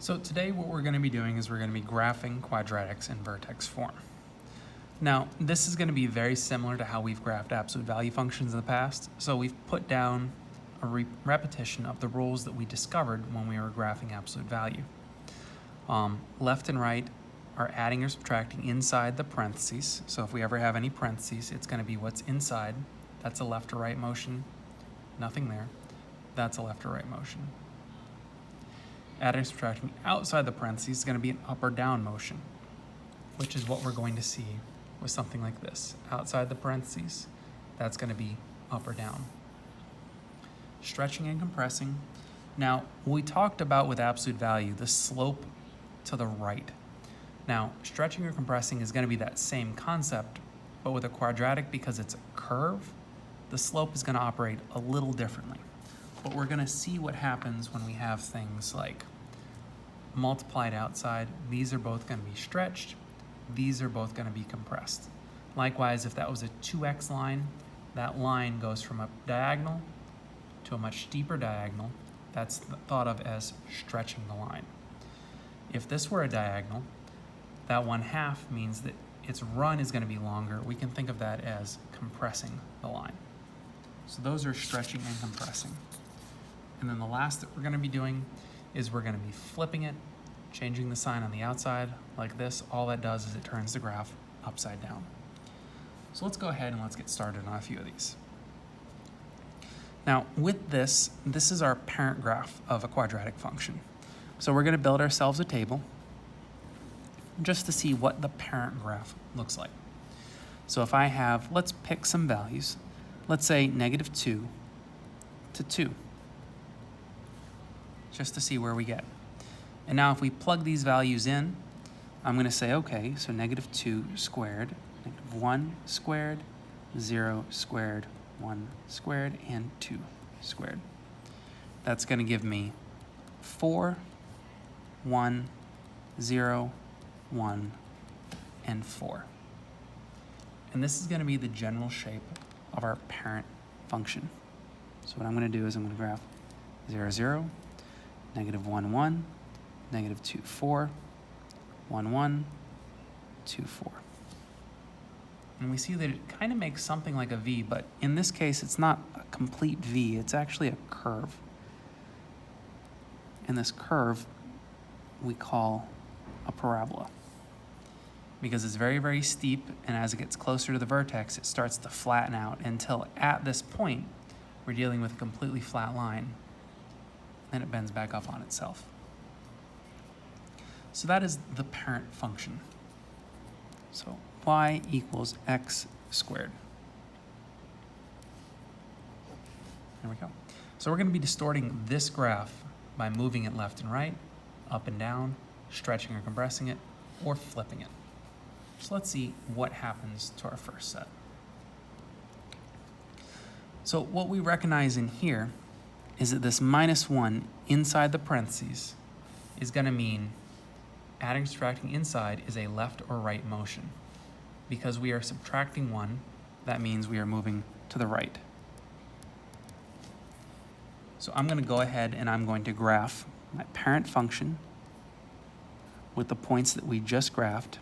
So today what we're going to be doing is we're going to be graphing quadratics in vertex form. Now, this is going to be very similar to how we've graphed absolute value functions in the past. So we've put down a repetition of the rules that we discovered when we were graphing absolute value. Left and right are adding or subtracting inside the parentheses. So if we ever have any parentheses, it's going to be what's inside. That's a left or right motion. Nothing there. That's a left or right motion. Adding or subtracting outside the parentheses is going to be an up or down motion, which is what we're going to see with something like this. Outside the parentheses, that's going to be up or down. Stretching and compressing. Now, we talked about with absolute value, the slope to the right. Now, stretching or compressing is going to be that same concept, but with a quadratic, because it's a curve, the slope is going to operate a little differently. But we're going to see what happens when we have things like multiplied outside. These are both going to be stretched. These are both going to be compressed. Likewise, if that was a 2x line, that line goes from a diagonal to a much steeper diagonal. That's thought of as stretching the line. If this were a diagonal, that 1/2 means that its run is going to be longer. We can think of that as compressing the line. So those are stretching and compressing. And then the last that we're going to be doing is we're going to be flipping it, changing the sign on the outside like this. All that does is it turns the graph upside down. So let's go ahead and let's get started on a few of these. Now with this is our parent graph of a quadratic function. So we're going to build ourselves a table just to see what the parent graph looks like. So if I have, let's pick some values. Let's say -2 to 2. Just to see where we get. And now if we plug these values in, I'm going to say, okay, so -2 squared, -1 squared, 0 squared, 1 squared, and 2 squared. That's going to give me 4, 1, 0, 1, and 4. And this is going to be the general shape of our parent function. So what I'm going to do is I'm going to graph 0, 0, -1, 1, -2, 4, 1, 1, 2, 4. And we see that it kind of makes something like a V, but in this case, it's not a complete V. It's actually a curve. And this curve we call a parabola, because it's very, very steep, and as it gets closer to the vertex, it starts to flatten out until at this point, we're dealing with a completely flat line. Then it bends back up on itself. So that is the parent function. So y equals x squared. There we go. So we're going to be distorting this graph by moving it left and right, up and down, stretching or compressing it, or flipping it. So let's see what happens to our first set. So what we recognize in here is that this -1 inside the parentheses is going to mean adding, subtracting inside is a left or right motion. Because we are subtracting 1, that means we are moving to the right. So I'm going to go ahead and I'm going to graph my parent function with the points that we just graphed,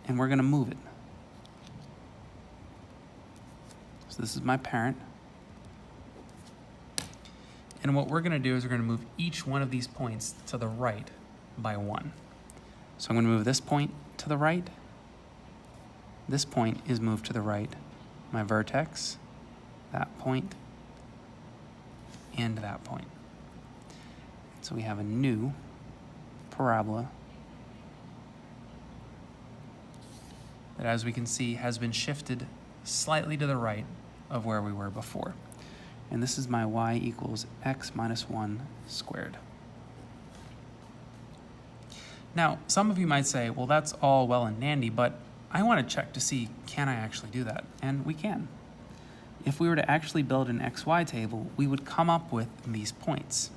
and we're going to move it. So this is my parent. And what we're going to do is we're going to move each one of these points to the right by 1. So I'm going to move this point to the right. This point is moved to the right. My vertex, that point, and that point. So we have a new parabola that, as we can see, has been shifted slightly to the right of where we were before. And this is my y equals x minus 1 squared. Now, some of you might say, well, that's all well and dandy, but I want to check to see, can I actually do that? And we can. If we were to actually build an xy table, we would come up with these points.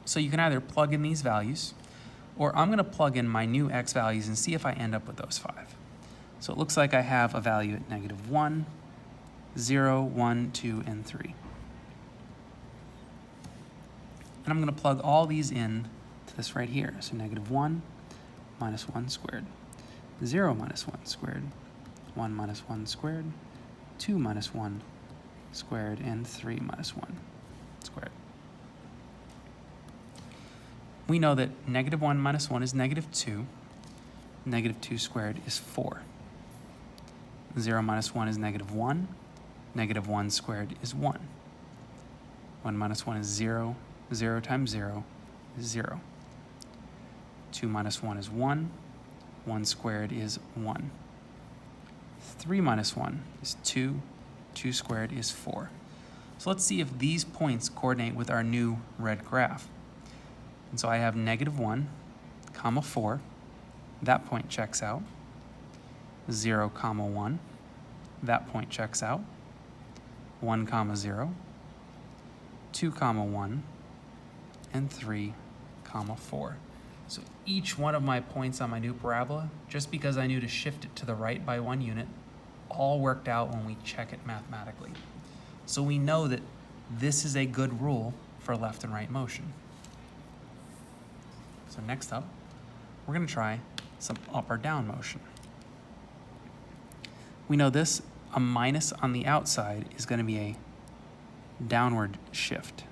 So you can either plug in these values, or I'm going to plug in my new x values and see if I end up with those 5. So it looks like I have a value at -1, 0, 1, 2, and 3. And I'm going to plug all these in to this right here. So -1 minus 1 squared, 0 minus 1 squared, 1 minus 1 squared, 2 minus 1 squared, and 3 minus 1 squared. We know that -1 minus 1 is -2. -2 squared is 4. 0 minus 1 is -1. -1 squared is 1. 1 minus 1 is 0. 0 times 0 is 0. 2 minus 1 is 1. 1 squared is 1. 3 minus 1 is 2. 2 squared is 4. So let's see if these points coordinate with our new red graph. And so I have -1, comma 4. That point checks out. 0, comma 1. That point checks out. 1, comma 0. 2, comma 1. And 3, comma 4. So each one of my points on my new parabola, just because I knew to shift it to the right by 1 unit, all worked out when we check it mathematically. So we know that this is a good rule for left and right motion. So next up, we're going to try some up or down motion. We know this, a minus on the outside, is going to be a downward shift.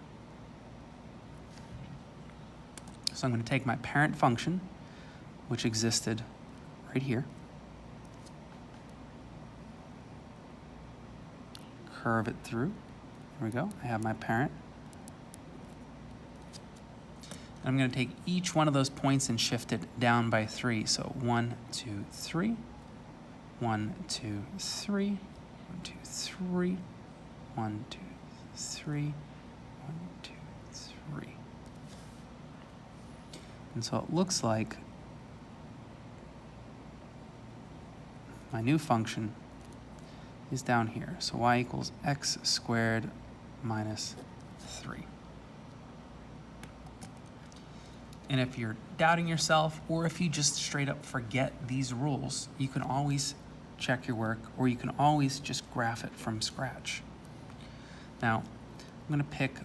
So I'm going to take my parent function, which existed right here, curve it through. There we go. I have my parent. I'm going to take each one of those points and shift it down by 3. So 1, 2, 3, 1, 2, 3, 1, 2, 3, 1, 2, 3, 1, 2, 3. And so it looks like my new function is down here. So y equals x squared minus 3. And if you're doubting yourself, or if you just straight up forget these rules, you can always check your work, or you can always just graph it from scratch. Now, I'm going to pick,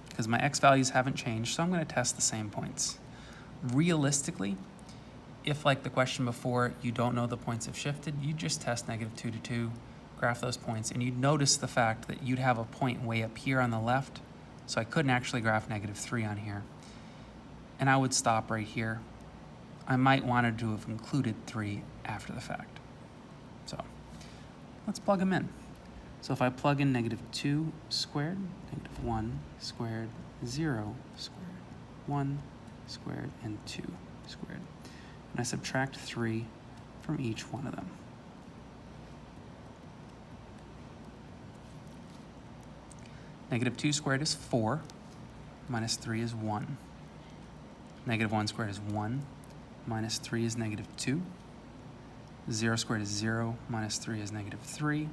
because my x values haven't changed, so I'm going to test the same points. Realistically, if like the question before, you don't know the points have shifted, you just test -2 to 2, graph those points, and you'd notice the fact that you'd have a point way up here on the left, so I couldn't actually graph -3 on here. And I would stop right here. I might wanted to have included 3 after the fact. So let's plug them in. So if I plug in -2 squared, -1 squared, 0 squared, 1 squared, and 2 squared, and I subtract 3 from each one of them. -2 squared is 4, minus 3 is 1. -1 squared is 1, minus 3 is -2. 0 squared is 0, minus 3 is -3.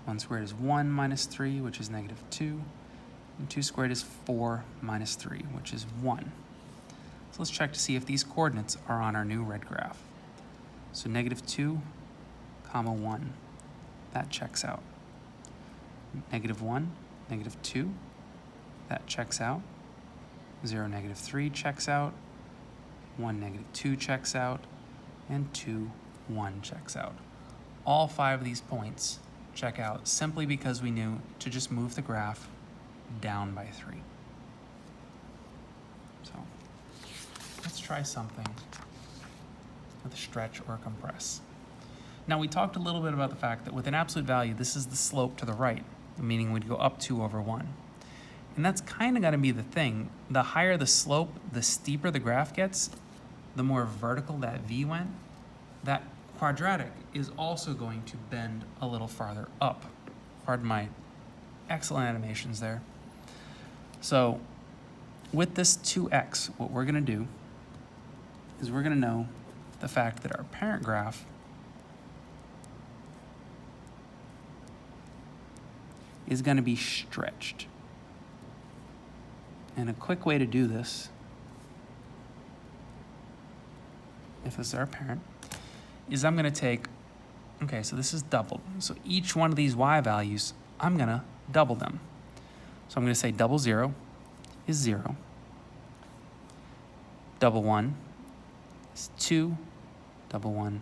1 squared is 1 minus 3, which is -2. And 2 squared is 4 minus 3, which is 1. So let's check to see if these coordinates are on our new red graph. So -2, comma 1, that checks out. -1, -2, that checks out. 0, -3 checks out. 1, -2 checks out. And 2, 1 checks out. All 5 of these points check out simply because we knew to just move the graph down by 3. So let's try something with a stretch or compress. Now we talked a little bit about the fact that with an absolute value, this is the slope to the right, meaning we'd go up 2 over 1. And that's kind of going to be the thing. The higher the slope, the steeper the graph gets, the more vertical that v went. That quadratic is also going to bend a little farther up. Pardon my excellent animations there. So with this 2x, what we're going to do is we're going to know the fact that our parent graph is going to be stretched. And a quick way to do this, if this is our parent, is I'm going to take, okay, so this is doubled. So each one of these y values, I'm going to double them. So I'm going to say double 0 is 0. Double 1 is 2. Double 1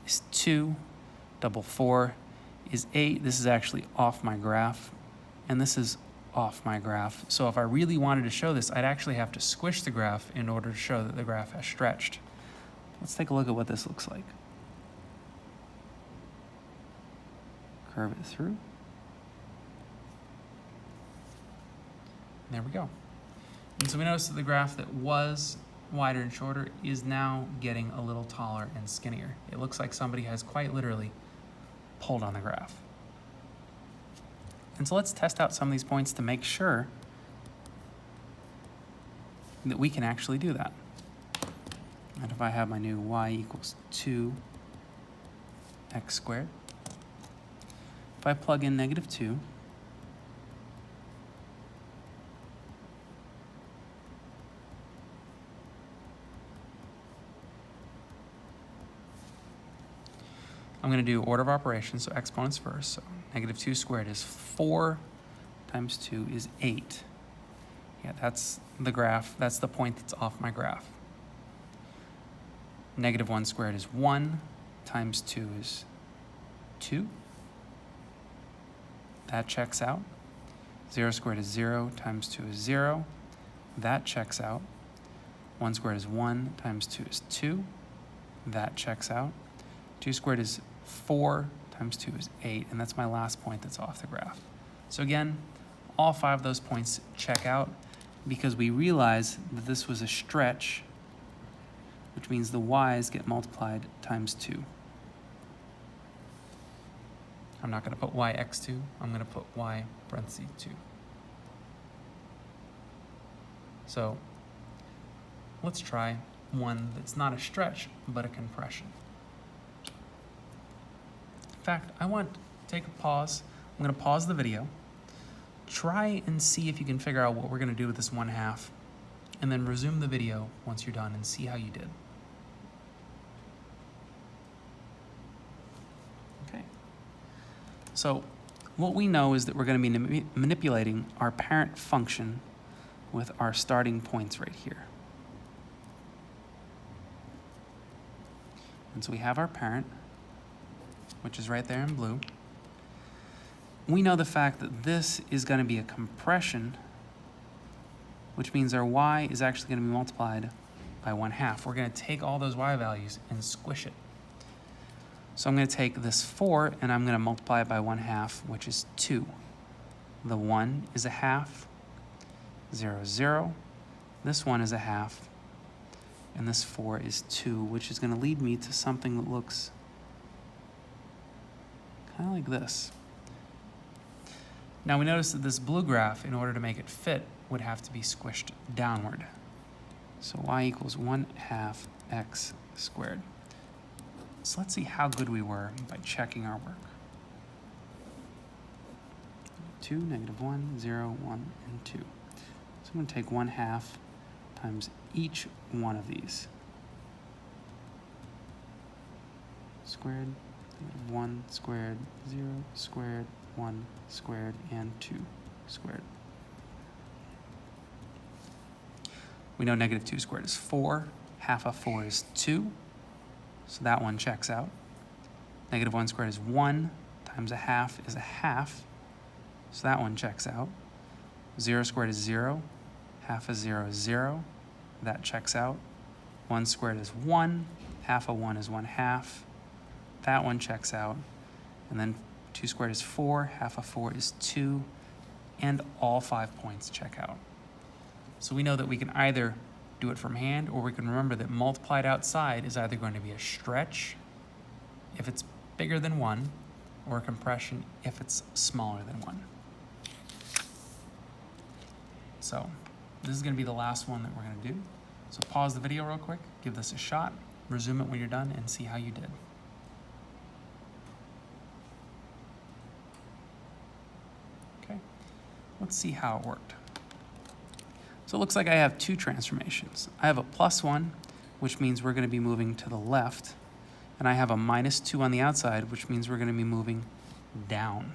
is 2. Double 4 is 8. This is actually off my graph, and this is off my graph. So if I really wanted to show this, I'd actually have to squish the graph in order to show that the graph has stretched. Let's take a look at what this looks like. Curve it through. There we go. And so we notice that the graph that was wider and shorter is now getting a little taller and skinnier. It looks like somebody has quite literally pulled on the graph. And so let's test out some of these points to make sure that we can actually do that. And if I have my new y equals 2x squared, if I plug in -2, I'm going to do order of operations, so exponents first. So -2 squared is 4 times 2 is 8. Yeah, that's the graph. That's the point that's off my graph. -1 squared is 1 times 2 is 2. That checks out. 0 squared is 0 times 2 is 0. That checks out. 1 squared is 1 times 2 is 2. That checks out. 2 squared is 4 times 2 is 8, and that's my last point that's off the graph. So again, all 5 of those points check out because we realize that this was a stretch, which means the y's get multiplied times 2. I'm not going to put yx2, I'm going to put y parentheses 2. So let's try one that's not a stretch, but a compression. In fact, I want to take a pause. I'm going to pause the video. Try and see if you can figure out what we're going to do with this 1/2, and then resume the video once you're done and see how you did. Okay. So what we know is that we're going to be manipulating our parent function with our starting points right here. And so we have our parent, which is right there in blue. We know the fact that this is going to be a compression, which means our y is actually going to be multiplied by 1/2. We're going to take all those y values and squish it. So I'm going to take this 4 and I'm going to multiply it by 1/2, which is 2. The 1 is a 1/2, 0, 0. This 1 is a 1/2, and this 4 is 2, which is going to lead me to something that looks kind of like this. Now we notice that this blue graph, in order to make it fit, would have to be squished downward. So y equals 1/2 x squared. So let's see how good we were by checking our work. 2, -1, 0, 1, and 2. So I'm going to take 1/2 times each one of these. Squared, -1 squared, 0 squared, 1 squared, and 2 squared. We know -2 squared is 4. 1/2 of 4 is 2. So that one checks out. -1 squared is 1 times a 1/2 is a 1/2. So that one checks out. 0 squared is 0. 1/2 of 0 is 0. That checks out. 1 squared is 1. 1/2 of 1 is 1/2. That one checks out. And then 2 squared is 4. 1/2 of 4 is 2. And all 5 points check out. So we know that we can either do it from hand, or we can remember that multiplied outside is either going to be a stretch if it's bigger than 1, or a compression if it's smaller than 1. So this is going to be the last one that we're going to do. So pause the video real quick, give this a shot, resume it when you're done, and see how you did. Okay, let's see how it worked. So it looks like I have 2 transformations. I have a +1, which means we're going to be moving to the left, and I have a -2 on the outside, which means we're going to be moving down.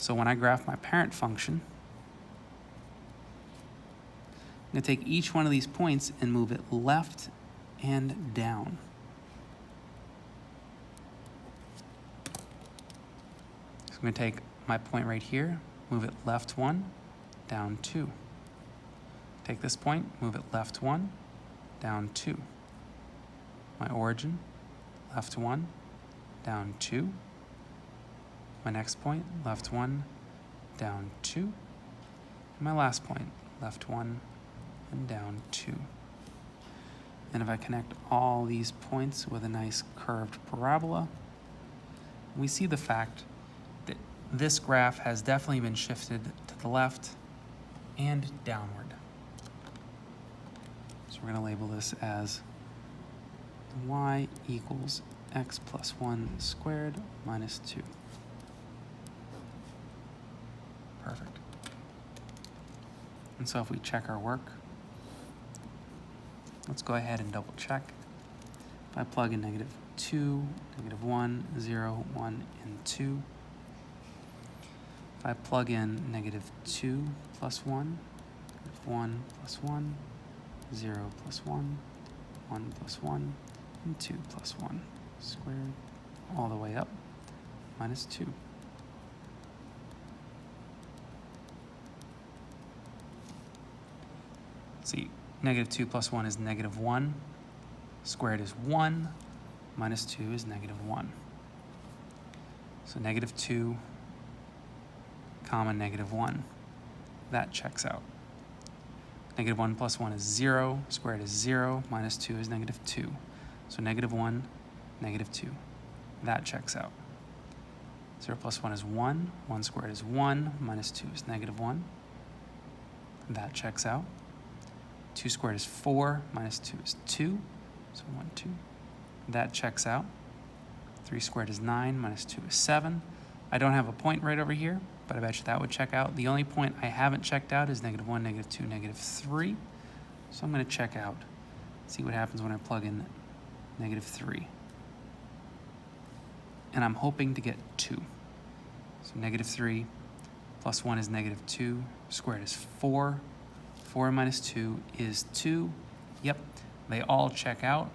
So when I graph my parent function, I'm going to take each one of these points and move it left and down. So I'm going to take my point right here, move it left 1, down 2. Take this point, move it left 1, down 2. My origin, left 1, down 2. My next point, left 1, down 2. My last point, left 1, and down 2. And if I connect all these points with a nice curved parabola, we see the fact that this graph has definitely been shifted to the left and downward. So we're going to label this as y equals x plus 1 squared minus 2. Perfect. And so if we check our work, let's go ahead and double check. If I plug in negative 2, negative 1, 0, 1, and 2. If I plug in negative 2 plus 1, negative 1 plus 1, 0 plus 1, 1 plus 1, and 2 plus 1 squared all the way up, minus 2. See, negative 2 plus 1 is negative 1, squared is 1, minus 2 is negative 1. So negative 2, comma negative 1. That checks out. Negative 1 plus 1 is 0, squared is 0, minus 2 is negative 2. So negative 1, negative 2. That checks out. 0 plus 1 is 1, 1 squared is 1, minus 2 is negative 1. That checks out. 2 squared is 4, minus 2 is 2, so 1, 2. That checks out. 3 squared is 9, minus 2 is 7. I don't have a point right over here, but I bet you that would check out. The only point I haven't checked out is negative 1, negative 2, negative 3. So I'm going to check out, see what happens when I plug in negative 3. And I'm hoping to get 2. So negative 3 plus 1 is negative 2, squared is 4. 4 minus 2 is 2. Yep, they all check out.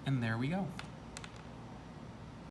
And there we go.